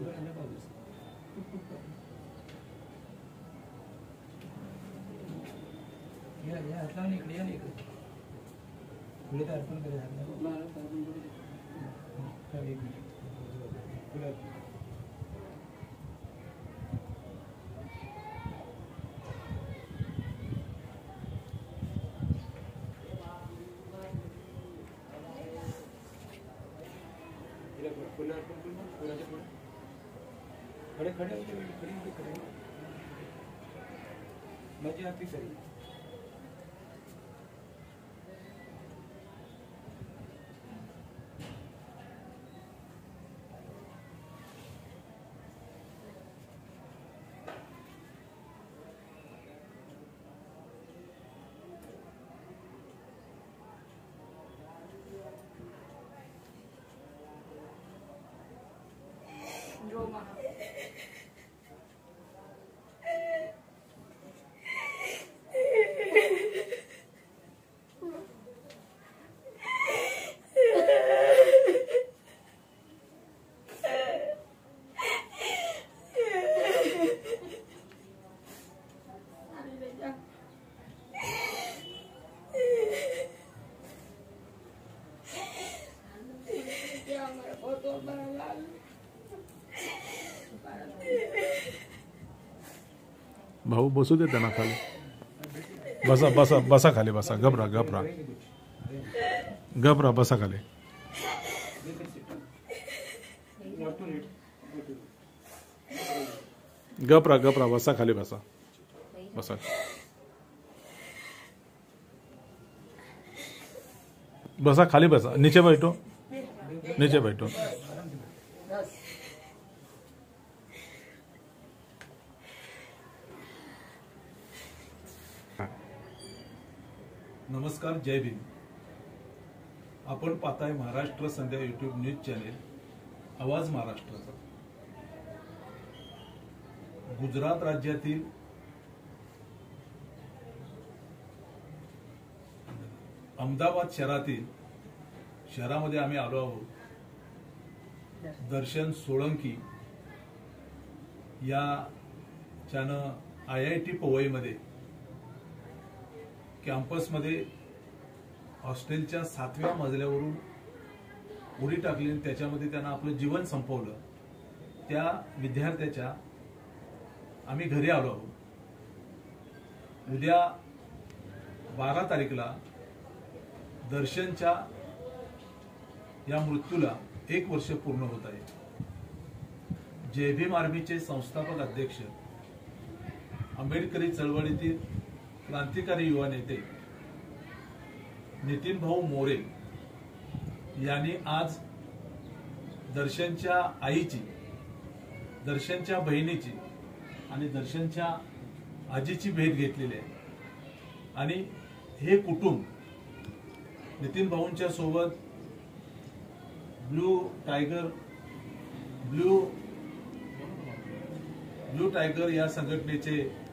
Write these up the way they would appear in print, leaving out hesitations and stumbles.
या हातला इकडे या इकडे पुढे तर अर्पण करे एक मिनिट खड़े खड़े खड़े मजे आती सही भाऊ बसू दे त्यांना खाली बसा बसा बसा खाली बसा घबरा घबरा घबरा बसा खाली घबरा घबरा बसा खाली बसा बसा बसा खाली बसा नीचे बैठो नीचे बैठो नमस्कार, जय भीम. आपण पाहताय महाराष्ट्र संध्या यूट्यूब न्यूज चॅनेल आवाज महाराष्ट्राचा. गुजरात राज्यातील अहमदाबाद शहरामध्ये आम्ही आलो आहोत. दर्शन सोळंकी या IIT पवईमध्ये कॅम्पसमध्ये हॉस्टेलच्या 7व्या मजल्यावरून उडी टाकली आणि त्याच्यामध्ये त्यांना आपलं जीवन संपवलं. त्या विद्यार्थ्याच्या आम्ही घरी आलो आहोत. उद्या 12 तारीखला दर्शनच्या या मृत्यूला 1 वर्ष पूर्ण होत आहे. जय भीम आर्मीचे संस्थापक अध्यक्ष, आंबेडकरी चळवळीतील क्रांतिकारी युवा नेते नितीन भाऊ मोरे यांनी आज दर्शनच्या आईची, दर्शनच्या बहिणीची आणि दर्शनच्या आजीची भेट घेतलेली आहे. आणि हे कुटुंब नितीन भाऊंच्या सोबत ब्लू टायगर या संघटनेचे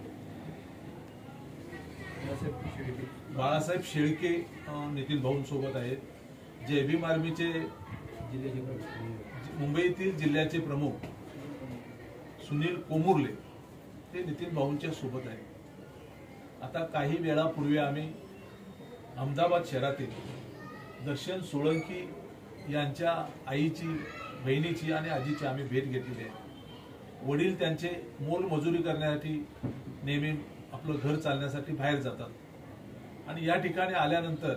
बाळासाहेब शेळके नितीन भाऊंसोबत आहेत. जय भीम आर्मीचे मुंबईतील जिल्ह्याचे प्रमुख सुनील कोमुरले ते नितीन भाऊंच्या सोबत आहेत. आता काही वेळापूर्वी आम्ही अहमदाबाद शहरातील दर्शन सोळंकी यांच्या आईची, बहिणीची आणि आजीची आम्ही भेट घेतलेली आहे. वडील त्यांचे मोलमजुरी करण्यासाठी नेहमी आपलं घर चालण्यासाठी बाहेर जातात आणि या ठिकाणी आल्यानंतर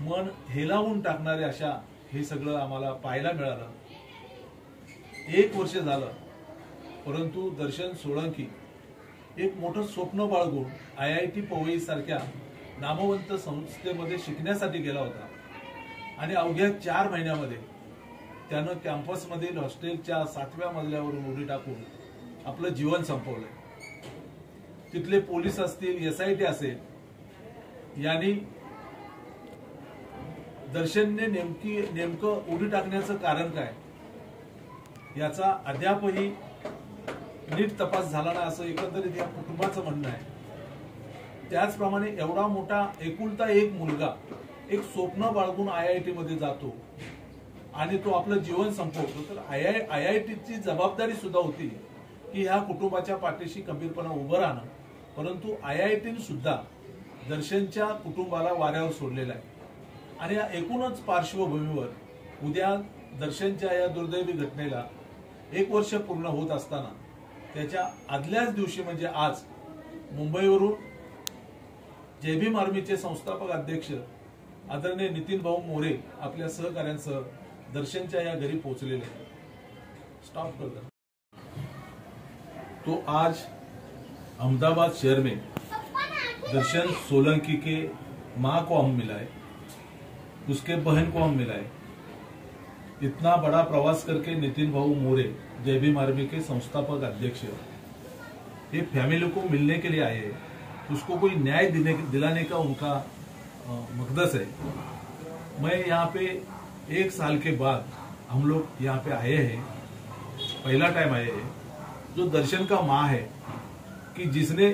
मन हेलावून टाकणारे अशा हे सगळं आम्हाला पाहायला मिळालं. 1 वर्ष झालं, परंतु दर्शन सोळंकी एक मोठं स्वप्न बाळगून IIT पवई सारख्या नामवंत संस्थेमध्ये शिकण्यासाठी गेला होता आणि अवघ्या 4 महिन्यामध्ये त्यानं कॅम्पसमधील हॉस्टेलच्या 7व्या मजल्यावरून उडी टाकून आपलं जीवन संपवलंय. तिथले पोलीस असतील, SIT असेल, यांनी दर्शनने नेमकं उडी टाकण्याचं कारण काय याचा अद्यापही नीट तपास झाला नाही असं एकंदरीत या कुटुंबाचं म्हणणं आहे. त्याचप्रमाणे एवढा मोठा एकुलता एक मुलगा एक स्वप्न बाळगून IIT मध्ये जातो आणि तो आपलं जीवन संपवतो, तर IITची जबाबदारी सुद्धा होती की ह्या कुटुंबाच्या पाठीशी खंबीरपणे उभं राहणं. परंतु IITने सुद्धा दर्शनच्या कुटुंबाला वाऱ्यावर सोडलेलं आहे. आणि या एकूणच पार्श्वभूमीवर उद्या दर्शनच्या या दुर्दैवी घटनेला 1 वर्ष पूर्ण होत असताना त्याच्या आदल्याच दिवशी म्हणजे आज मुंबईवरून जय भीम आर्मीचे संस्थापक अध्यक्ष आदरणीय नितीन भाऊ मोरे आपल्या सहकाऱ्यांसह दर्शनच्या या घरी पोहोचलेले आहेत. स्टॉप कर दो. तो आज अहमदाबाद शहर में दर्शन सोलंकी के माँ को हम मिलाए, उसके बहन को हम मिलाए. इतना बड़ा प्रवास करके नितिन भाऊ मोरे जय भीम आर्मी के संस्थापक अध्यक्ष ये फैमिली को मिलने के लिए आए हैं. उसको कोई न्याय दिलाने का उनका मकसद है. मैं यहाँ पे 1 साल के बाद हम लोग यहाँ पे आए हैं, पहला टाइम आए हैं. जो दर्शन का माँ है कि जिसने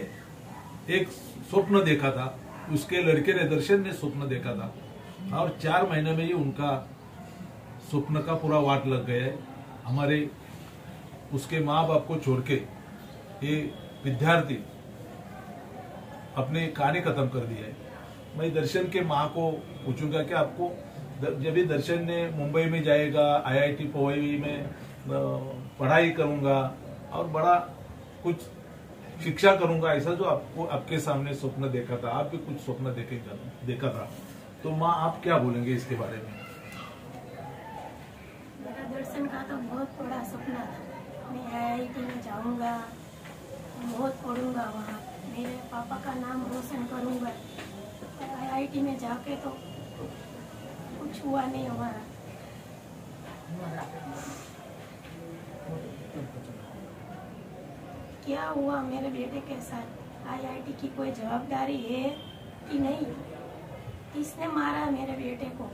एक स्वप्न देखा था, उसके लड़के ने दर्शन ने स्वप्न देखा था और 4 महीने में ही उनका स्वप्न का पूरा वाट लग गया है. हमारे उसके माँ बाप को छोड़ के ये विद्यार्थी अपने कहानी खत्म कर दिया है. मैं दर्शन के माँ को पूछूंगा कि आपको जब भी दर्शन ने मुंबई में जाएगा, IIT पवई में पढ़ाई करूंगा और बड़ा कुछ शिक्षा करूंगा, ऐसा जो आपको आपके सामने स्वप्न देखा था, आप भी कुछ स्वप्न देखा था, तो माँ आप क्या बोलेंगे इसके बारे में? मेरा दर्शन का तो बहुत बड़ा सपना था. मैं IIT में जाऊंगा, बहुत पढ़ूंगा वहाँ, मेरे पापा का नाम रोशन करूंगा. IIT में जाके तो कुछ हुआ नहीं हमारा. क्या हुआ मेरे बेटे के साथ? IIT की कोई जवाबदारी है कि नहीं? किसने मारा मेरे बेटे को?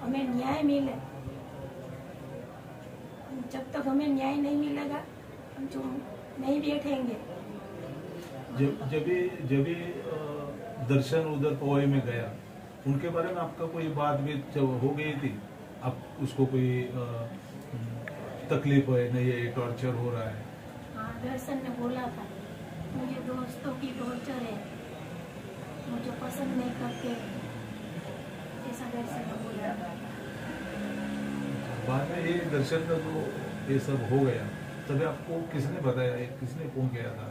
हमें न्याय मिले. जब तक हमें न्याय नहीं मिलेगा हम चुप नहीं बैठेंगे. जब भी दर्शन उधर पवई में गया, उनके बारे में आपका कोई बात भी हो गई थी? आप उसको कोई तकलीफ है, नहीं है, टॉर्चर हो रहा है? हाँ, दर्शन ने बोला था मुझे दोस्तों की टॉर्चर है, मुझे पसंद नहीं करते, ऐसा दर्शन ने बोला. बाद में ये दर्शन का जो ये सब हो गया, तभी आपको किसने बताया, किसने फोन किया था?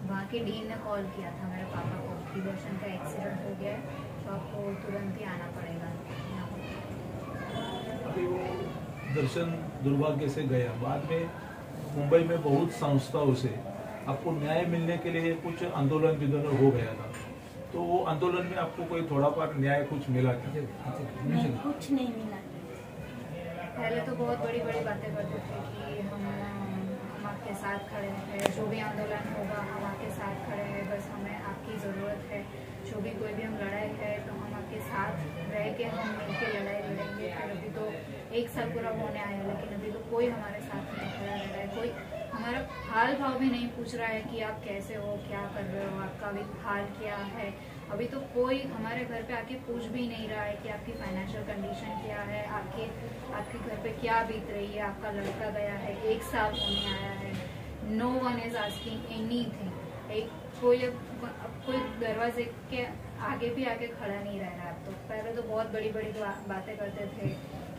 वहाँ के डीन ने कॉल किया था मेरे पापा को कि दर्शन का एक्सीडेंट हो गया है, तो आपको तुरंत ही आना पड़ेगा. अभी वो दर्शन दुर्भाग्य से गया. बाद में मुंबई में बहुत संस्थाओं से आपको न्याय मिलने के लिए कुछ आंदोलन हो गया था, तो वो आंदोलन में आपको कोई थोड़ा बहुत न्याय कुछ मिला क्या? नहीं, कुछ नहीं मिला. पहले तो बहुत बड़ी बड़ी बातें करते थे कि हम आपके साथ खड़े हैं, जो भी आंदोलन होगा हम आपके साथ खड़े हैं, बस हमें आपकी ज़रूरत है, जो भी कोई भी हम लड़ाई है तो हम आपके साथ रह के हम मिलकर लड़ाई लड़ेंगे. फिर अभी तो 1 साल पूरा होने आया, लेकिन अभी तो कोई हमारे साथ नहीं खड़ा रह रहा है. कोई हमारा हाल भाव भी नहीं पूछ रहा है कि आप कैसे हो, क्या कर रहे हो, आपका अभी हाल क्या है. अभी तो कोई हमारे घर पे आके पूछ भी नहीं रहा है कि आपकी फाइनेंशियल कंडीशन क्या है, आपके घर पे क्या बीत रही है, आपका लड़का गया है, 1 साल होने आया है. No one is asking anything. कोई दरवाजे के आगे भी आके खड़ा नहीं रह रहा है. तो पहले तो बहुत बड़ी बड़ी बातें करते थे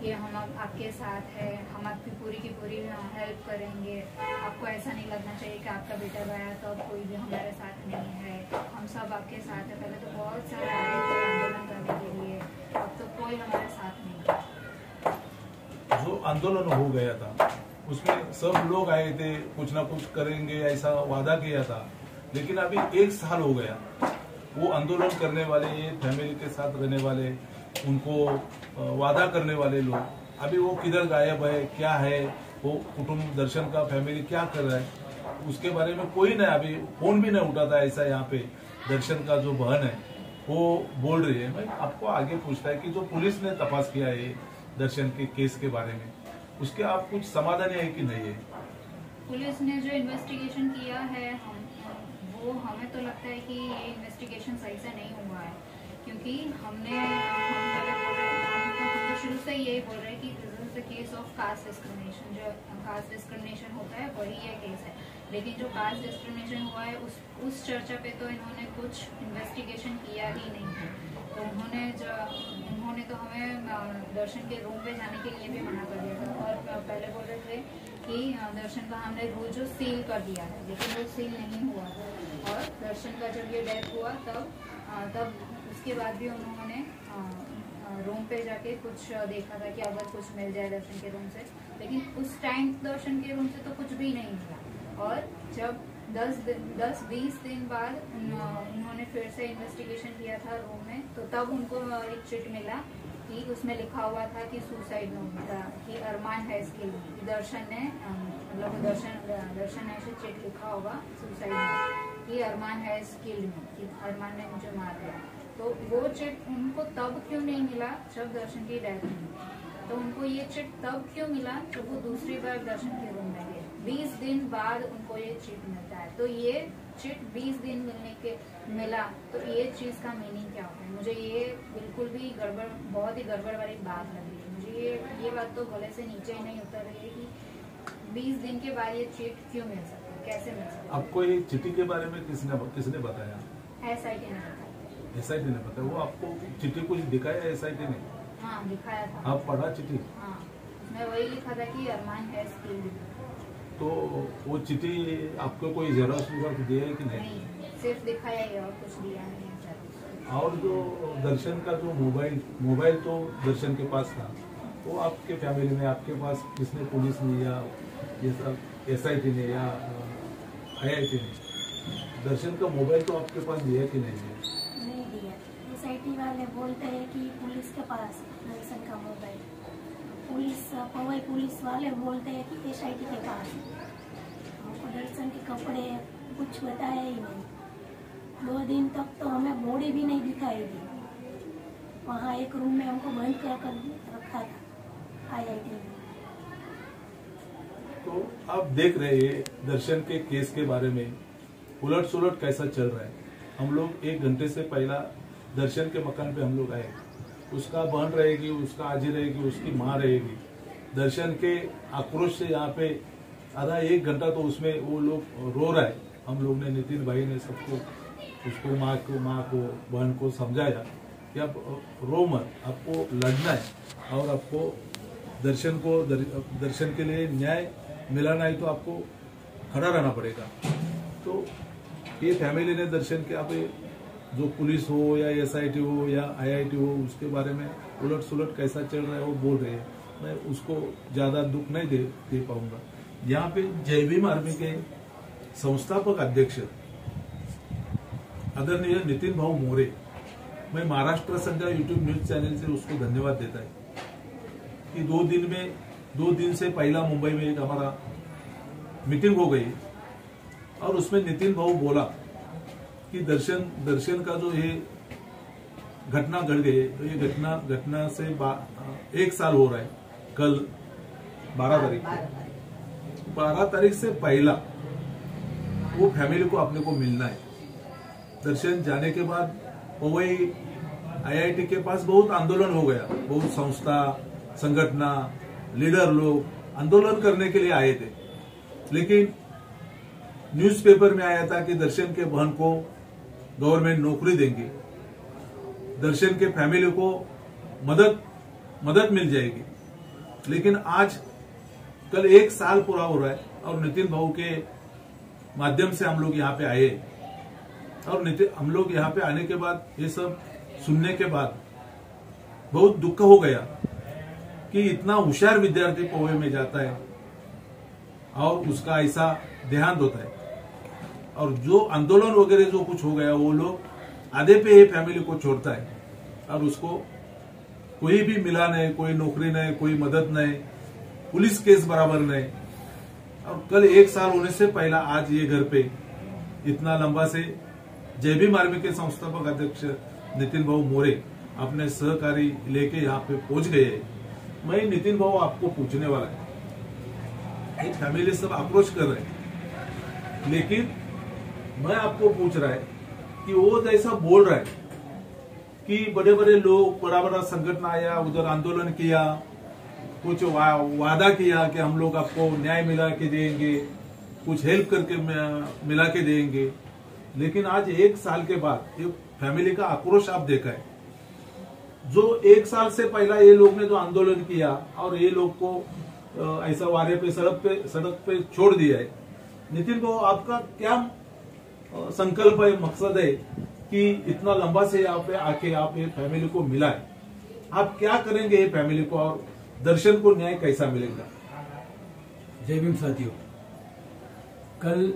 कि हम आपके साथ है, हम आपकी पूरी की पूरी हेल्प करेंगे, आपको ऐसा नहीं लगना चाहिए कि आपका बेटा गया तो अब कोई भी हमारे साथ नहीं है, हम सब आपके साथ है. पहले तो बहुत सारे आए थे आंदोलन करने के लिए, अब तो कोई हमारे साथ नहीं है. जो आंदोलन हो गया था उसमें सब लोग आए थे, कुछ ना कुछ करेंगे ऐसा वादा किया था, लेकिन अभी 1 साल हो गया. वो आंदोलन करने वाले, ये फैमिली के साथ रहने वाले, उनको वादा करने वाले लोग अभी वो किधर गायब है, क्या है, वो कुटुंब दर्शन का फैमिली क्या कर रहा है, उसके बारे में कोई नहीं, अभी फोन भी नहीं उठाता. ऐसा यहाँ पे दर्शन का जो बहन है वो बोल रही है. मैं आपको आगे पूछता है कि जो पुलिस ने तपास किया है दर्शन के केस के बारे में, उसके आप कुछ समाधान है कि नहीं है? पुलिस ने जो इन्वेस्टिगेशन किया है, वो हमें तो लगता है कि ये इन्वेस्टिगेशन सही से नहीं हुआ है, क्योंकि हम तो शुरू से यही बोल रहे हैं कि this is the case of caste discrimination. जो कास्ट डिस्क्रिमिनेशन होता है वही ये केस है, लेकिन जो कास्ट डिस्क्रिमिनेशन हुआ है उस चर्चा पे तो इन्होंने कुछ इन्वेस्टिगेशन किया ही नहीं है। तो उन्होंने तो हमें दर्शन के रूम पे जाने के लिए भी मना कर दिया था, और पहले बोल रहे थे कि दर्शन का हमने रूम जो सील कर दिया है, लेकिन वो सील नहीं हुआ। और दर्शन का जब ये डेथ हुआ तब उसके बाद भी उन्होंने रूम पे जाके कुछ देखा था कि अगर कुछ मिल जाए दर्शन के रूम से, लेकिन उस टाइम दर्शन के रूम से तो कुछ भी नहीं मिला। और जब 10-20 दिन बाद उन्होंने फिर से इन्वेस्टिगेशन किया था रूम में, तो तब उनको एक चिट मिला कि उसमें लिखा हुआ था कि सुसाइड नोट था, कि अरमान है इसके लिए। दर्शन ने मतलब दर्शन ने ऐसे चिट लिखा होगा सुसाइड नोट कि अरमान है स्किल्ड में, कि अरमान ने मुझे मार दिया। तो वो चिट उनको तब क्यों नहीं मिला जब दर्शन की डेथ हुई? तो उनको ये चिट तब क्यों मिला जब वो दूसरी बार दर्शन के रूम में गए? 20 दिन बाद उनको ये चिट मिलता है। तो ये चिट 20 दिन मिलने के मिला, तो ये चीज का मीनिंग क्या होता है? मुझे ये बिल्कुल भी गड़बड़, बहुत ही गड़बड़ वाली बात लग रही है। मुझे ये बात तो गले से नीचे ही नहीं उतर रही है कि 20 दिन के बाद ये चिट क्यों मिल सकती है, कैसे मिल सकती है? आपको ये चिट्ठी के बारे में किसने बताया? SIT ने बताया। SIT ने बताया? वो आपको चिट्ठी कुछ दिखाया SIT ने? हाँ, दिखाया था। आप पढ़ा चिट्ठी? हाँ, उसमें वही लिखा था कि अरमान है स्किल्ड। तो वो चिट्ठी आपको कोई जेरॉक्स दिया है कि नहीं? सिर्फ दिखाया ही, और कुछ दिया नहीं। और जो दर्शन का जो मोबाइल तो दर्शन के पास था, वो आपके फैमिली में आपके पास किसने, पुलिस ने या ये सब SIT ने या IIT ने दर्शन का मोबाइल तो आपके पास दिया कि नहीं दिया? नहीं दिया। SIT वाले बोलते हैं कि पुलिस के पास दर्शन का मोबाइल, पुलिस वाले बोलते हैं कि SIT के पास। हमको दर्शन के कपड़े कुछ बताया ही नहीं। 2 दिन तक तो हमें बॉडी भी नहीं दिखाई दी। वहाँ एक रूम में हमको बंद कर रखा था IIT में। तो आप देख रहे हैं दर्शन के केस के बारे में उलट सुलट कैसा चल रहा है। हम लोग 1 घंटे से पहला दर्शन के मकान पे हम लोग आए। उसका बहन रहेगी, उसका आजी रहेगी, उसकी माँ रहेगी। दर्शन के आक्रोश से यहाँ पे आधा 1 घंटा तो उसमें वो लोग रो रहा है। हम लोग ने, नितिन भाई ने सबको, उसको माँ को बहन को समझाया कि आप रो मत, आपको लड़ना है और आपको दर्शन के लिए न्याय मिलाना है, तो आपको खड़ा रहना पड़ेगा। तो ये फैमिली ने दर्शन के आप जो पुलिस हो या SIT हो या IIT हो, उसके बारे में उलट सुलट कैसा चल रहा है वो बोल रहे हैं। मैं उसको ज्यादा दुख नहीं दे पाऊंगा। यहाँ पे जय भीम आर्मी के संस्थापक अध्यक्ष आदरणीय नितिन भाऊ मोरे, मैं महाराष्ट्र संध्या यूट्यूब न्यूज चैनल से उसको धन्यवाद देता है कि 2 दिन से पहला मुंबई में एक हमारा मीटिंग हो गई और उसमें नितिन भाऊ बोला कि दर्शन का जो ये घटना घट गई, तो ये घटना से 1 साल हो रहा है। कल 12 तारीख से पहला वो फैमिली को अपने को मिलना है। दर्शन जाने के बाद वही IIT के पास बहुत आंदोलन हो गया, बहुत संस्था, संगठना, लीडर लोग आंदोलन करने के लिए आए थे। लेकिन न्यूज़पेपर में आया था कि दर्शन के बहन को गवर्नमेंट नौकरी देंगे, दर्शन के फैमिली को मदद मिल जाएगी। लेकिन आज कल 1 साल पूरा हो रहा है और नितिन भाऊ के माध्यम से हम लोग यहाँ पे आए और हम लोग यहाँ पे आने के बाद ये सब सुनने के बाद बहुत दुख हो गया कि इतना होशियार विद्यार्थी पोहे में जाता है और उसका ऐसा देहांत होता है। और जो आंदोलन वगैरह जो कुछ हो गया, वो लोग आधे पे ये फैमिली को छोड़ता है और उसको कोई भी मिला नहीं, कोई नौकरी नहीं, कोई मदद नहीं, पुलिस केस बराबर नहीं। और कल 1 साल होने से पहला आज ये घर पे इतना लंबा से जय भीम आर्मी के संस्थापक अध्यक्ष नितिन भाऊ मोरे अपने सहकारी लेके यहाँ पे पहुंच गए। मैं नितिन भाऊ आपको पूछने वाला है, एक फैमिली सब आक्रोश कर रहे हैं, लेकिन मैं आपको पूछ रहा है कि वो जैसा बोल रहा है कि बड़े बड़े लोग, बड़ा बड़ा संगठन आया, उधर आंदोलन किया, कुछ वादा किया कि हम लोग आपको न्याय मिला के देंगे, कुछ हेल्प करके मिला के देंगे। लेकिन आज 1 साल के बाद ये फैमिली का आक्रोश आप देखा है। जो 1 साल से पहला ये लोग ने जो आंदोलन किया और ये लोग को ऐसा वारे पे सड़क पे छोड़ दिया है। नितिन को आपका क्या संकल्प है, मकसद है कि इतना लंबा से यहाँ पे आके आप ये फैमिली को मिला है, आप क्या करेंगे ये फैमिली को, और दर्शन को न्याय कैसा मिलेगा? जय भीम साथियों, कल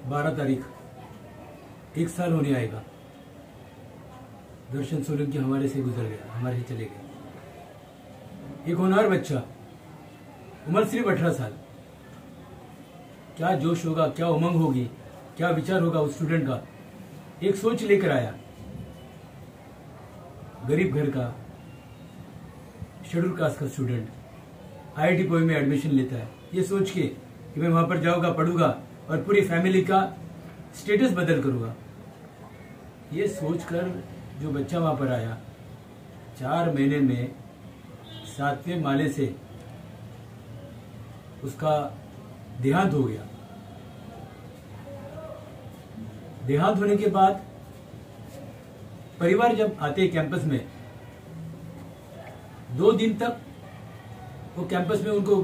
12 तारीख 1 साल होने आएगा। दर्शन सोलंकी हमारे से गुजर गया, हमारे से चले गए। एक होनहार बच्चा, उम्र सिर्फ 18 साल। क्या जोश होगा, क्या उमंग होगी, क्या विचार होगा उस स्टूडेंट का। एक सोच लेकर आया, गरीब घर का शेड्यूल कास्ट का स्टूडेंट IIT पोई में एडमिशन लेता है, ये सोच के कि मैं वहां पर जाऊंगा, पढ़ूंगा और पूरी फैमिली का स्टेटस बदल करूंगा। ये सोचकर जो बच्चा वहां पर आया, 4 महीने में 7वें माले से उसका देहांत हो गया। देहांत होने के बाद परिवार जब आते कैंपस में, 2 दिन तक वो कैंपस में उनको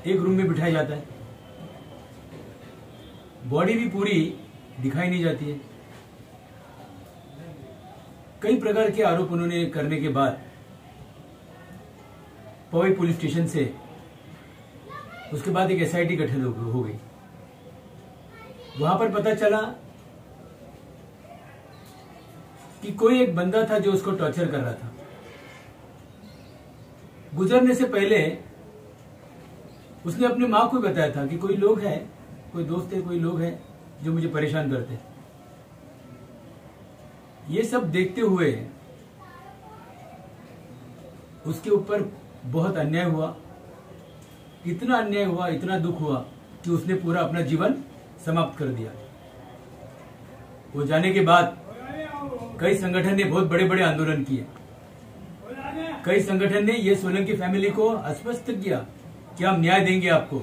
एक रूम में बिठाया जाता है। बॉडी भी पूरी दिखाई नहीं जाती है। कई प्रकार के आरोप उन्होंने करने के बाद पवई पुलिस स्टेशन से उसके बाद एक SIT गठन हो गई। वहां पर पता चला कि कोई एक बंदा था जो उसको टॉर्चर कर रहा था। गुजरने से पहले उसने अपनी मां को बताया था कि कोई लोग हैं, कोई दोस्त है, कोई लोग हैं जो मुझे परेशान करते हैं। ये सब देखते हुए उसके ऊपर बहुत अन्याय हुआ। इतना अन्याय हुआ, इतना दुख हुआ कि उसने पूरा अपना जीवन समाप्त कर दिया। वो जाने के बाद कई संगठन ने बहुत बड़े बड़े आंदोलन किए। कई संगठन ने ये सोलंकी फैमिली को आश्वस्त किया कि हम न्याय देंगे, आपको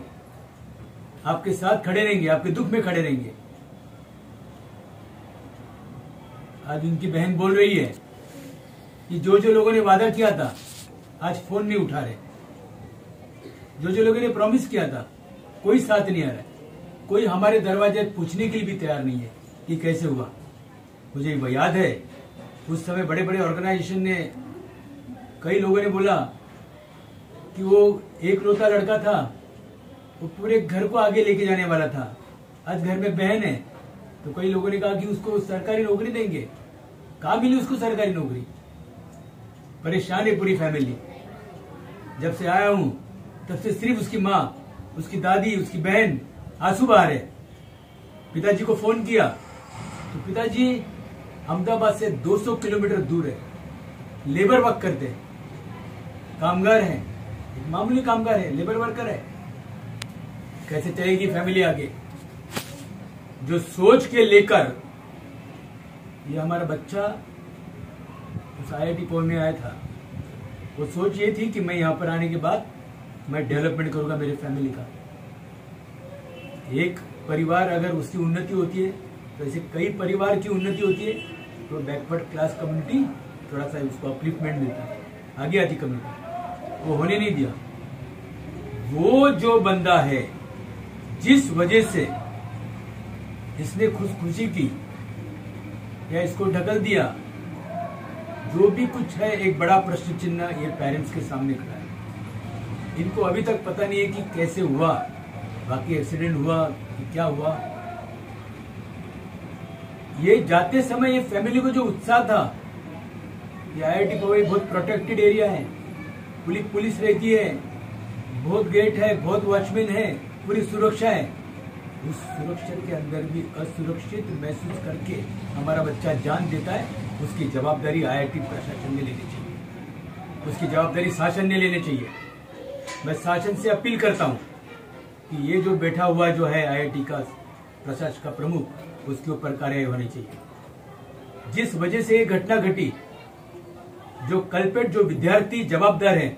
आपके साथ खड़े रहेंगे, आपके दुख में खड़े रहेंगे। आज उनकी बहन बोल रही है कि जो जो लोगों ने वादा किया था आज फोन नहीं उठा रहे, जो जो लोगों ने प्रॉमिस किया था कोई साथ नहीं आ रहा है, कोई हमारे दरवाजे पूछने के लिए भी तैयार नहीं है कि कैसे हुआ। मुझे याद है उस समय बड़े बड़े ऑर्गेनाइजेशन ने, कई लोगों ने बोला कि वो एक लौता लड़का था, वो पूरे घर को आगे लेके जाने वाला था। आज घर में बहन है तो कई लोगों ने कहा कि उसको सरकारी नौकरी देंगे। कहाँ मिली उसको सरकारी नौकरी? परेशान है पूरी फैमिली। जब से आया हूं तब से सिर्फ उसकी माँ, उसकी दादी, उसकी बहन आंसू बहा रहे। पिताजी को फोन किया तो पिताजी अहमदाबाद से 200 किलोमीटर दूर है, लेबर वर्क करते हैं, कामगार हैं, एक मामूली कामगार है, लेबर वर्कर है। कैसे चलेगी फैमिली आगे? जो सोच के लेकर ये हमारा बच्चा उस IIT पोई में आया था, वो सोच ये थी कि मैं यहाँ पर आने के बाद मैं डेवलपमेंट करूंगा मेरे फैमिली का। एक परिवार अगर उसकी उन्नति होती है तो ऐसे कई परिवार की उन्नति होती है, तो बैकवर्ड क्लास कम्युनिटी थोड़ा सा उसको अपलिफ्टमेंट मिलता है, आगे आती कम्युनिटी। वो होने नहीं दिया। वो जो बंदा है जिस वजह से इसने खुशी की या इसको ढकल दिया, जो भी कुछ है एक बड़ा प्रश्न चिन्ह ये पेरेंट्स के सामने खड़ा है। इनको अभी तक पता नहीं है कि कैसे हुआ, बाकी एक्सीडेंट हुआ कि क्या हुआ। ये जाते समय ये फैमिली को जो उत्साह था, ये IIT पोई बहुत प्रोटेक्टेड एरिया है, पुलिस रहती है, बहुत गेट है, बहुत वॉचमैन है, पूरी सुरक्षा है। उस सुरक्षा के अंदर भी असुरक्षित महसूस करके हमारा बच्चा जान देता है, उसकी जवाबदारी IIT प्रशासन ने लेनी चाहिए, उसकी जवाबदारी शासन ने लेनी चाहिए। मैं शासन से अपील करता हूं कि ये जो बैठा हुआ जो है IIT का प्रशासन का प्रमुख, उसके ऊपर कार्रवाई होनी चाहिए। जिस वजह से ये घटना घटी, जो कल्पेट, जो विद्यार्थी जवाबदार है,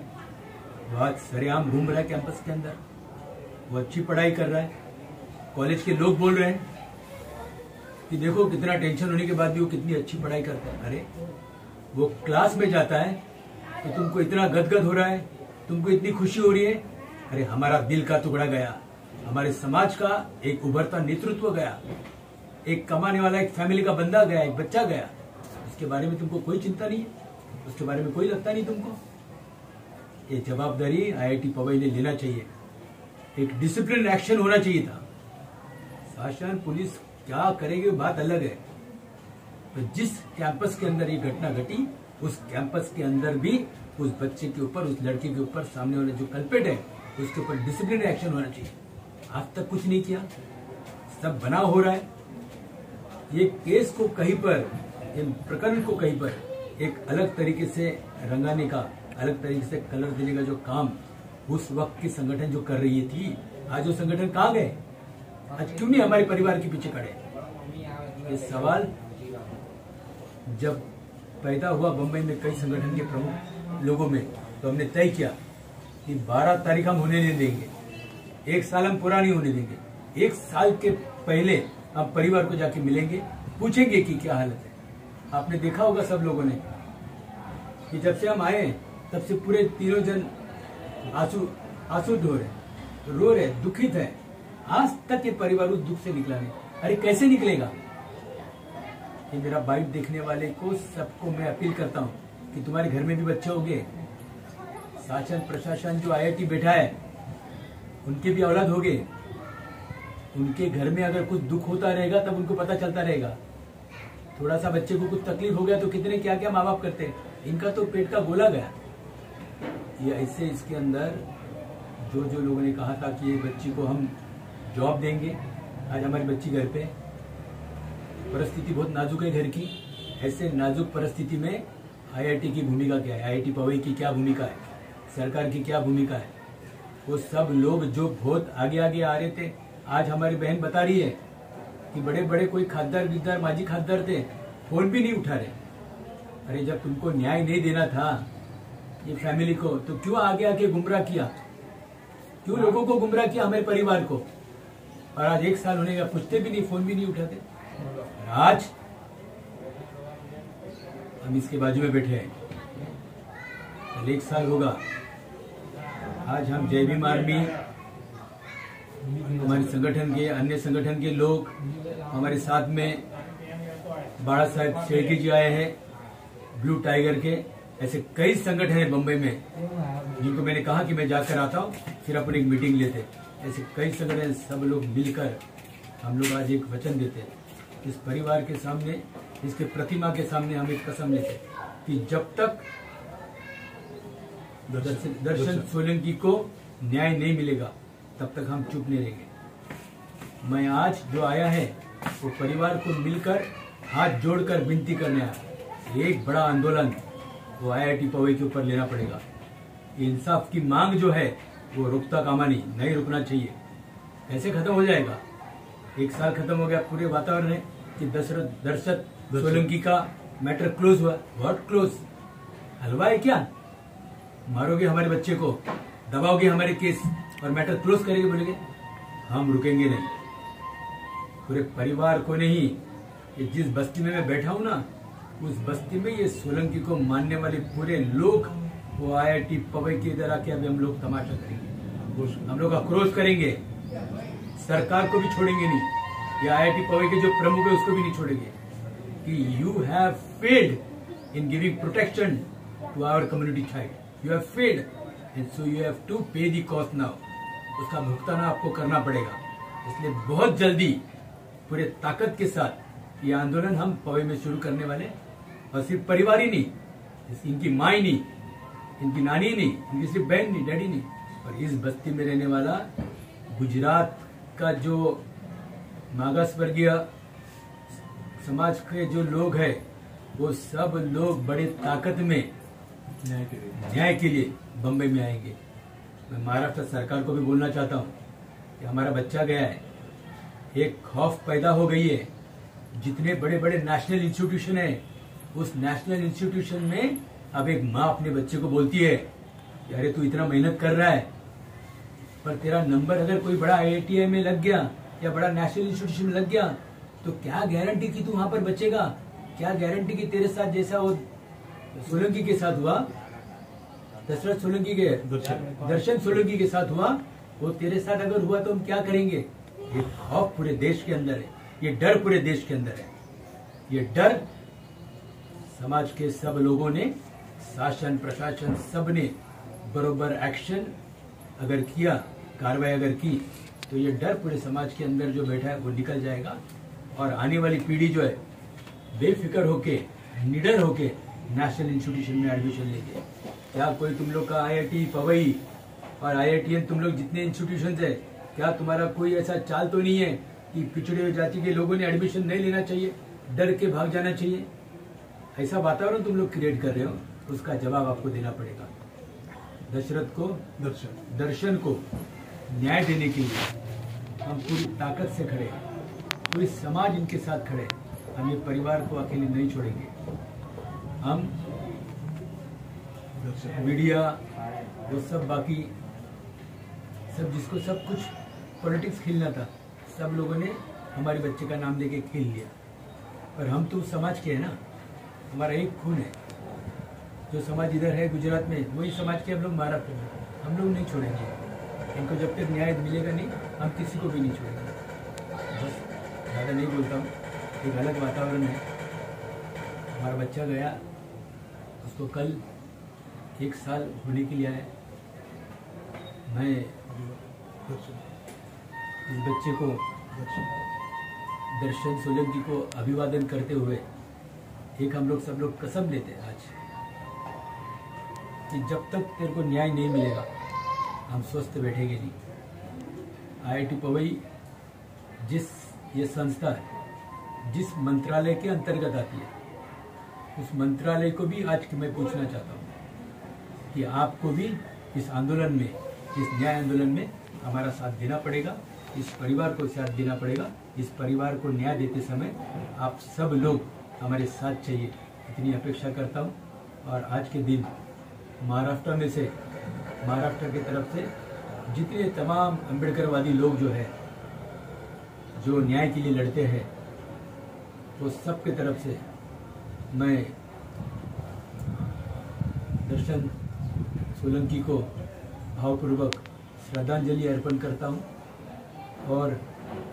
वो आज सरेआम घूम रहा है कैंपस के अंदर, वो अच्छी पढ़ाई कर रहा है। कॉलेज के लोग बोल रहे हैं कि देखो कितना टेंशन होने के बाद भी वो कितनी अच्छी पढ़ाई करता है। अरे वो क्लास में जाता है तो तुमको इतना गदगद हो रहा है, तुमको इतनी खुशी हो रही है। अरे हमारा दिल का टुकड़ा गया, हमारे समाज का एक उभरता नेतृत्व गया, एक कमाने वाला, एक फैमिली का बंदा गया, एक बच्चा गया। इसके बारे में तुमको कोई चिंता नहीं है, उसके बारे में कोई लगता नहीं तुमको। ये जवाबदारी आईआईटी पवई ने लेना चाहिए, एक डिसिप्लिन एक्शन होना चाहिए था। शासन पुलिस क्या करेगी बात अलग है, तो जिस कैंपस के अंदर ये घटना घटी, उस कैंपस के अंदर भी उस बच्चे के ऊपर, उस लड़के के ऊपर, सामने वाले जो कल्पेट है उसके ऊपर डिसिप्लिन एक्शन होना चाहिए। आज तक कुछ नहीं किया, सब बनाव हो रहा है। ये केस को कहीं पर, ये प्रकरण को कहीं पर एक अलग तरीके से रंगाने का, अलग तरीके से कलर देने का जो काम उस वक्त की संगठन जो कर रही थी, आज वो संगठन कहाँ गए? आज क्यों नहीं हमारे परिवार के पीछे खड़े? ये सवाल जब पैदा हुआ बम्बई में कई संगठन के प्रमुख लोगों में, तो हमने तय किया कि 12 तारीख हम होने नहीं देंगे, 1 साल हम पूरा नहीं होने देंगे। 1 साल के पहले हम परिवार को जाके मिलेंगे, पूछेंगे कि क्या हालत है। आपने देखा होगा सब लोगों ने कि जब से हम आए तब से पूरे तीनों जन आंसू रो रहे, दुखित है। आज तक ये परिवार उस दुख से निकला नहीं। अरे कैसे निकलेगा? ये मेरा बाइट देखने वाले को, सबको मैं अपील करता हूँ कि तुम्हारे घर में भी बच्चे होंगे, शासन प्रशासन जो आईआईटी बैठा है उनके भी औलाद होंगे, उनके घर में अगर कुछ दुख होता रहेगा तब उनको पता चलता रहेगा। थोड़ा सा बच्चे को कुछ तकलीफ हो गया तो कितने क्या क्या माँ बाप करते हैं। इनका तो पेट का गोला गया। ये ऐसे इसके अंदर जो लोगों ने कहा था कि ये बच्ची को हम जॉब देंगे, आज हमारी बच्ची घर पे, परिस्थिति बहुत नाजुक है घर की। ऐसे नाजुक परिस्थिति में आईआईटी की भूमिका क्या है, आईआईटी पवई की क्या भूमिका है, सरकार की क्या भूमिका है? वो सब लोग जो बहुत आगे आगे आ रहे थे, आज हमारी बहन बता रही है कि बड़े बड़े कोई खासदार विद्यार माजी खासदार थे, फोन भी नहीं उठा रहे। अरे जब तुमको न्याय नहीं देना था ये फैमिली को, तो क्यों आगे आके गुमराह किया? क्यों लोगों को गुमराह किया, हमारे परिवार को? और आज 1 साल होने का, पूछते भी नहीं, फोन भी नहीं उठाते। आज हम इसके बाजू में बैठे हैं, कल 1 साल होगा। आज हम जय भीम आर्मी, हमारे संगठन के, अन्य संगठन के लोग, हमारे साथ में बाड़ा साहेब शेरकी जी आए हैं, ब्लू टाइगर के, ऐसे कई संगठन है बम्बई में जिनको मैंने कहा कि मैं जाकर आता हूँ, फिर अपन एक मीटिंग लेते। ऐसे कई संगठन, सब लोग मिलकर हम लोग आज एक वचन देते, इस परिवार के सामने, इसके प्रतिमा के सामने हम एक कसम लेते कि जब तक दर्शन सोलंकी को न्याय नहीं मिलेगा तब तक हम चुप नहीं रहेंगे। मैं आज जो आया है वो परिवार को मिलकर हाथ जोड़कर विनती करने आया। एक बड़ा आंदोलन वो आईआईटी पवई के ऊपर लेना पड़ेगा। इंसाफ की मांग जो है वो रुकता कामा नहीं रुकना चाहिए। कैसे खत्म हो जाएगा? 1 साल खत्म हो गया, पूरे वातावरण है कि दर्शक सोलंकी का मैटर क्लोज हुआ। What close? हलवा है क्या? मारोगे हमारे बच्चे को, दबाओगे हमारे केस और मैटर क्लोज करेंगे बोलेंगे? हम रुकेंगे नहीं। पूरे परिवार को नहीं, ये जिस बस्ती में मैं बैठा हूं ना, उस बस्ती में ये सोलंकी को मानने वाले पूरे लोग वो आईआईटी पवई के इधर आके अभी हम लोग तमाशा करेंगे, हम लोग आक्रोश करेंगे, सरकार को भी छोड़ेंगे नहीं, ये आईआईटी पवई के जो प्रमुख है उसको भी नहीं छोड़ेंगे कि you have failed in giving protection to our community child, you have failed and so you have to pay the cost now. उसका भुगतान आपको करना पड़ेगा। इसलिए बहुत जल्दी पूरे ताकत के साथ ये आंदोलन हम पवई में शुरू करने वाले, और सिर्फ परिवार ही नहीं, इनकी माँ ही नहीं, इनकी नानी नहीं, इनकी सिर्फ बहन नहीं, डैडी नहीं, और इस बस्ती में रहने वाला गुजरात का जो मागास वर्गीय समाज के जो लोग हैं वो सब लोग बड़े ताकत में न्याय के लिए बम्बई में आएंगे। मैं महाराष्ट्र सरकार को भी बोलना चाहता हूँ कि हमारा बच्चा गया है, एक खौफ पैदा हो गई है जितने बड़े बड़े नेशनल इंस्टीट्यूशन है, उस नेशनल इंस्टीट्यूशन में अब एक माँ अपने बच्चे को बोलती है कि अरे तू इतना मेहनत कर रहा है, पर तेरा नंबर अगर कोई बड़ा IIT में लग गया या बड़ा नेशनल इंस्टीट्यूशन में लग गया तो क्या गारंटी कि तू वहां पर बचेगा? क्या गारंटी कि तेरे साथ जैसा वो सोलंकी के साथ हुआ, दशरथ सोलंकी के दर्शन सोलंकी के साथ हुआ, वो तेरे साथ अगर हुआ तो हम क्या करेंगे? ये खौफ पूरे देश के अंदर है, ये डर पूरे देश के अंदर है। ये डर समाज के सब लोगों ने, शासन प्रशासन सब ने बरोबर एक्शन अगर किया, कार्रवाई अगर की, तो ये डर पूरे समाज के अंदर जो बैठा है वो निकल जाएगा और आने वाली पीढ़ी जो है बेफिक्र होके, निडर होके नेशनल इंस्टीट्यूशन में एडमिशन लेके। क्या कोई तुम लोग का IIT पवई और IITN तुम लोग जितने इंस्टीट्यूशन है, क्या तुम्हारा कोई ऐसा चाल तो नहीं है कि पिछड़े जाति के लोगों ने एडमिशन नहीं लेना चाहिए, डर के भाग जाना चाहिए? ऐसा वातावरण तुम लोग क्रिएट कर रहे हो, उसका जवाब आपको देना पड़ेगा। दशरथ को, दर्शन को न्याय देने के लिए हम पूरी ताकत से खड़े, पूरी समाज इनके साथ खड़े। हम ये परिवार को अकेले नहीं छोड़ेंगे। हम मीडिया, वो सब बाकी सब जिसको सब कुछ पॉलिटिक्स खेलना था, सब लोगों ने हमारे बच्चे का नाम लेके खेल लिया। पर हम तो समाज के हैं ना, हमारा एक खून है। जो समाज इधर है गुजरात में, वही समाज के हम लोग महाराष्ट्र में, हम लोग नहीं छोड़ेंगे इनको। जब तक न्याय मिलेगा नहीं, हम किसी को भी नहीं छोड़ेंगे। बस ज़्यादा नहीं बोलता हूँ। एक अलग वातावरण है। हमारा बच्चा गया, उसको कल 1 साल होने के लिए आया। मैं इस बच्चे को, दर्शन सोलंकी को अभिवादन करते हुए एक हम लोग सब लोग कसम लेते हैं आज कि जब तक तेरे को न्याय नहीं मिलेगा हम स्वस्थ बैठेंगे नहीं। IIT पवई जिस ये संस्था है, जिस मंत्रालय के अंतर्गत आती है, उस मंत्रालय को भी आज मैं पूछना चाहता हूँ कि आपको भी इस आंदोलन में, इस न्याय आंदोलन में हमारा साथ देना पड़ेगा, इस परिवार को साथ देना पड़ेगा। इस परिवार को न्याय देते समय आप सब लोग हमारे साथ चाहिए, इतनी अपेक्षा करता हूँ। और आज के दिन महाराष्ट्र में से, महाराष्ट्र की तरफ से जितने तमाम अम्बेडकरवादी लोग जो है, जो न्याय के लिए लड़ते हैं, वो सब की तरफ से मैं दर्शन सोलंकी को भावपूर्वक श्रद्धांजलि अर्पण करता हूँ और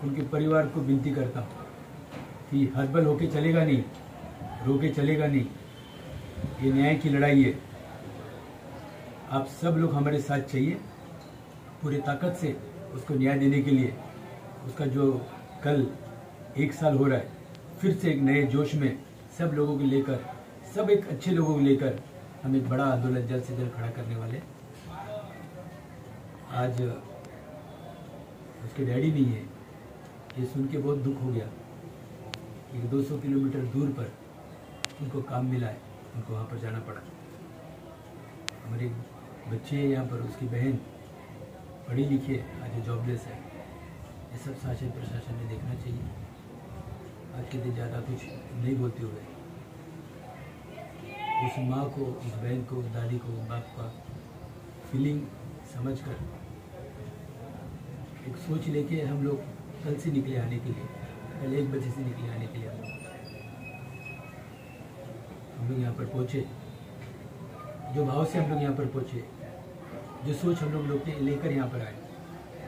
उनके परिवार को विनती करता हूँ कि हतबल होके चलेगा नहीं, रोके चलेगा नहीं। ये न्याय की लड़ाई है। आप सब लोग हमारे साथ चाहिए पूरी ताकत से उसको न्याय देने के लिए। उसका जो कल 1 साल हो रहा है, फिर से एक नए जोश में सब लोगों को लेकर, सब एक अच्छे लोगों को लेकर हम एक बड़ा आंदोलन जल्द से जल्द खड़ा करने वाले। आज उसके डैडी नहीं है, ये सुन के बहुत दुख हो गया कि 200 किलोमीटर दूर पर उनको काम मिला है, उनको वहाँ पर जाना पड़ा। हमारे बच्चे यहाँ पर, उसकी बहन पढ़ी लिखी है, आज जॉबलेस है। ये सब शासन प्रशासन ने देखना चाहिए। आज के दिन ज़्यादा कुछ नहीं बोलते हुए उस माँ को, उस बहन को, दादी को, बाप का फीलिंग समझकर एक सोच लेके हम लोग कल से निकले आने के लिए, कल 1 बजे से निकले आने के लिए हम लोग यहाँ पर पहुँचे। जो भाव से हम लोग यहाँ पर पहुँचे, जो सोच हम लोग लेकर यहाँ पर आए,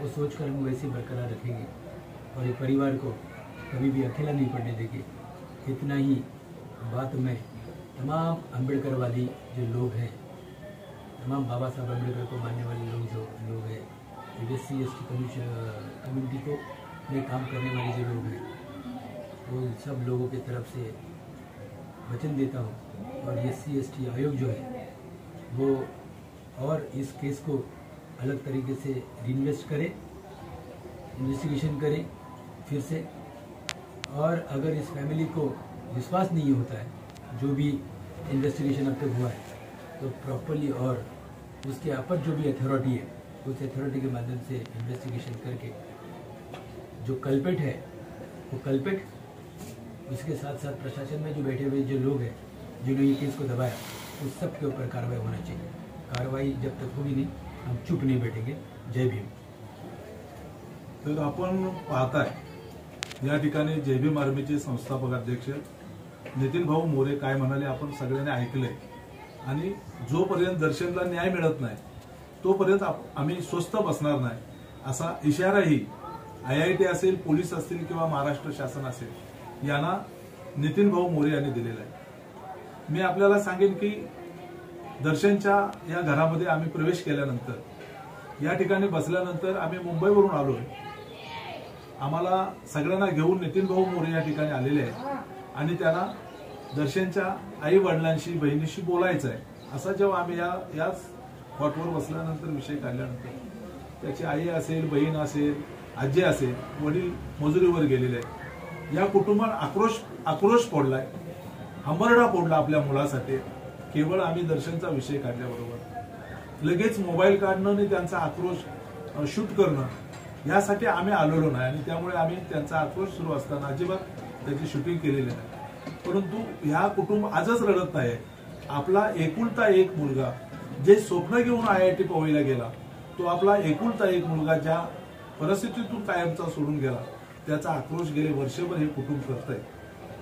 वो सोच कर हम वैसे बरकरार रखेंगे और ये परिवार को कभी भी अकेला नहीं पड़ने देंगे। इतना ही बात में तमाम अम्बेडकरवादी जो लोग हैं, तमाम बाबा साहब अम्बेडकर को मानने वाले लोग जो लोग हैं, SC/ST कम्युनिटी को में काम करने वाले जो लोग हैं, वो सब लोगों की तरफ से वचन देता हूँ। और SC/ST आयोग जो है वो और इस केस को अलग तरीके से इन्वेस्ट करे, इन्वेस्टिगेशन करे फिर से। और अगर इस फैमिली को विश्वास नहीं होता है जो भी इन्वेस्टिगेशन अब तक हुआ है, तो प्रॉपरली और उसके अपर जो भी अथॉरिटी है, उस अथॉरिटी के माध्यम से इन्वेस्टिगेशन करके जो कल्पेट है वो कल्पेट इसके साथ साथ प्रशासन में जो बैठे हुए जो लोग हैं जिन्होंने ये केस को दबाया, उस सब के ऊपर कार्रवाई होना चाहिए। कार्रवाई जब तक होगी नहीं, हम चुप नहीं बैठेंगे। जय भीम। तर आपण पाहताय या ठिकाणी जय भीम आर्मीचे संस्थापक अध्यक्ष नितीन भाऊ मोरे काय म्हणाले आपण सगळ्यांनी ऐकलंय। आणि जोपर्यंत दर्शनला न्याय मिळत नाही तोपर्यंत आम्ही स्वस्थ बसणार नाही असा इशाराही IIT असेल, पोलीस असतील किंवा महाराष्ट्र शासन असेल यांना नितीन भाऊ मोरे यांनी दिलेला आहे। मी आपल्याला सांगेन की दर्शनच्या या घरामध्ये आम्ही प्रवेश केल्यानंतर, या ठिकाणी बसल्यानंतर आम्ही मुंबईवरून आलोय। आम्हाला सगळ्यांना घेऊन नितीन भाऊ मोरे या ठिकाणी आलेले आहेत आणि त्यांना दर्शनच्या आई वडिलांशी, बहिणीशी बोलायचं आहे। असा जेव्हा आम्ही याच स्पॉटवर बसल्यानंतर विषय काढल्यानंतर त्याची आई असेल, बहीण असेल, आजी असेल, वडील मजुरीवर गेलेले आहेत। या कुटुंबात आक्रोश फोडलाय, हंबरडा फोडला आपल्या मुलासाठी। केवळ आम्ही दर्शनचा विषय काढल्याबरोबर लगेच मोबाईल काढणं आणि त्यांचा आक्रोश शूट करणं यासाठी आम्ही आलेलो नाही आणि त्यामुळे आम्ही त्यांचा आक्रोश सुरू असताना अजिबात त्याची शूटिंग केलेली नाही। परंतु ह्या कुटुंब आजच रडत नाही। आपला एकुलता एक मुलगा जे स्वप्न घेऊन IIT पवईला गेला, तो आपला एकुलता एक मुलगा ज्या परिस्थितीतून कायमचा सोडून गेला, त्याचा आक्रोश गेले वर्षभर हे कुटुंब करतंय।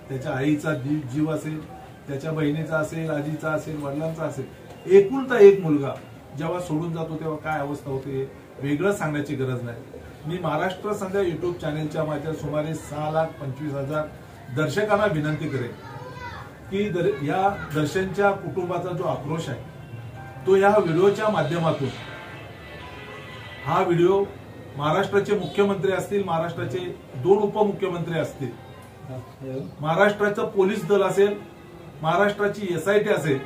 त्याच्या आईचा जीव असेल, त्याच्या बहिणीचा असेल, आजीचा असेल, वडिलांचा असेल, एकुलता एक मुलगा जेव्हा सोडून जातो तेव्हा काय अवस्था होते वेगळं सांगण्याची गरज नाही। मी महाराष्ट्र संध्या युट्यूब चॅनेलच्या माझ्या सुमारे 6,25,000 दर्शकांना विनंती करेन की या दर्शनच्या कुटुंबाचा जो आक्रोश आहे तो या व्हिडिओच्या माध्यमातून, हा व्हिडिओ महाराष्ट्राचे मुख्यमंत्री असतील, महाराष्ट्राचे 2 उपमुख्यमंत्री असतील, महाराष्ट्राचं पोलीस दल असेल, महाराष्ट्राची SIT असेल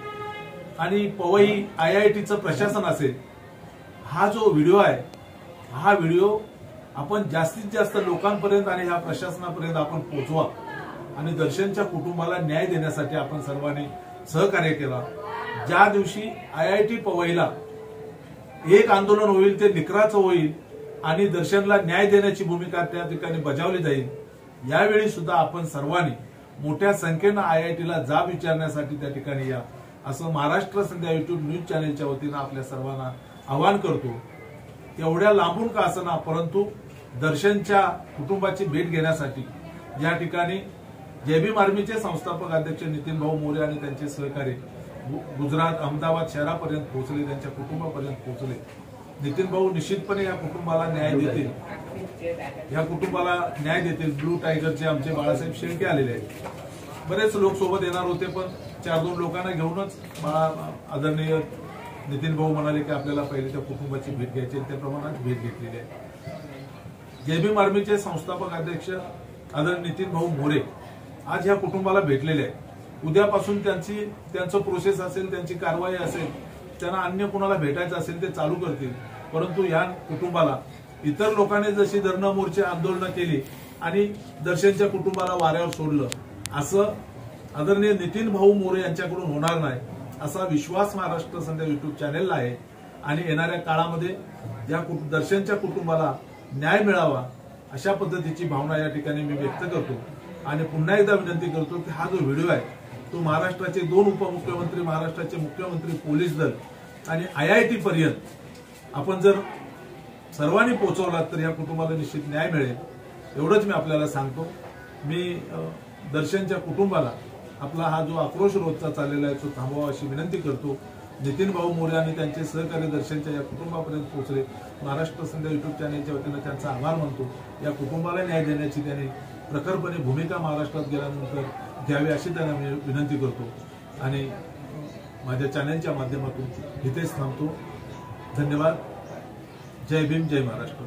आणि पवई IITचं प्रशासन असेल, हा जो व्हिडिओ आहे हा व्हिडिओ आपण जास्तीत जास्त लोकांपर्यंत आणि ह्या प्रशासनापर्यंत आपण पोहोचवा आणि दर्शनच्या कुटुंबाला न्याय देण्यासाठी आपण सर्वांनी सहकार्य केला। ज्या दिवशी IIT पवईला एक आंदोलन होईल ते निकराचं होईल आणि दर्शनला न्याय देण्याची भूमिका त्या ठिकाणी बजावली जाईल। यावेळी सुद्धा आपण सर्वांनी मोठ्या संख्येनं IITला जाब विचारण्यासाठी त्या ठिकाणी या, असं महाराष्ट्र संध्या युट्यूब न्यूज चॅनेलच्या वतीनं आपल्या सर्वांना आवाहन करतो। एवढ्या लांबून का असना, परंतु दर्शनच्या कुटुंबाची भेट घेण्यासाठी या ठिकाणी जय भीम आर्मीचे संस्थापक अध्यक्ष नितीन भाऊ मोरे आणि त्यांचे सहकारी गुजरात, अहमदाबाद शहरापर्यंत पोहोचले, त्यांच्या कुटुंबापर्यंत पोहोचले। नितीन भाऊ निश्चितपणे या कुटुंबाला न्याय देतील, या कुटुंबाला न्याय देतील। ब्लू टायगरचे आमचे बाळासाहेब शेळके आलेले आहेत। बरेच लोक सोबत येणार होते पण 4-2 लोकांना घेऊनच आदरणीय नितीन भाऊ म्हणाले की आपल्याला पहिले त्या कुटुंबाची भेट घ्यायची, त्याप्रमाणे भेट घेतलेली आहे। जय भीम आर्मीचे संस्थापक अध्यक्ष आदरणीय नितीन भाऊ मोरे आज या कुटुंबाला भेटलेले आहेत। उद्यापासून त्यांचं प्रोसेस असेल, त्यांची कारवाई असेल, त्यांना अन्य कोणाला भेटायचं असेल ते चालू करतील। परंतु या कुटुंबाला इतर लोकांनी जशी धरणं, मोर्चे, आंदोलनं केली आणि दर्शनच्या कुटुंबाला वाऱ्यावर सोडलं, असं आदरणीय नितीन भाऊ मोरे यांच्याकडून होणार नाही असा विश्वास महाराष्ट्र संध्या युट्यूब चॅनेलला आहे। आणि येणाऱ्या काळामध्ये या दर्शनच्या कुटुंबाला न्याय मिळावा अशा पद्धतीची भावना या ठिकाणी मी व्यक्त करतो। आणि पुन्हा एकदा विनंती करतो की हा जो व्हिडिओ आहे तो महाराष्ट्राचे 2 उपमुख्यमंत्री, महाराष्ट्राचे मुख्यमंत्री, पोलीस दल आणि IIT पर्यंत आपण जर सर्वांनी पोहोचवला तर या कुटुंबाला निश्चित न्याय मिळेल, एवढंच मी आपल्याला सांगतो। मी दर्शनच्या कुटुंबाला आपला हा जो आक्रोश रोजचा चाललेला आहे तो थांबवा अशी विनंती करतो। नितीन भाऊ मोरे आणि त्यांचे सहकारी दर्शनच्या या कुटुंबापर्यंत पोहोचले, महाराष्ट्र संध्या युट्यूब चॅनेलच्या वतीनं त्यांचा आभार मानतो। या कुटुंबाला न्याय देण्याची त्यांनी प्रखरपणे भूमिका महाराष्ट्रात गेल्यानंतर घ्यावी अशी त्यांना मी विनंती करतो आणि माझ्या चॅनेलच्या माध्यमातून इथेच थांबतो। धन्यवाद। जय भीम, जय महाराष्ट्र।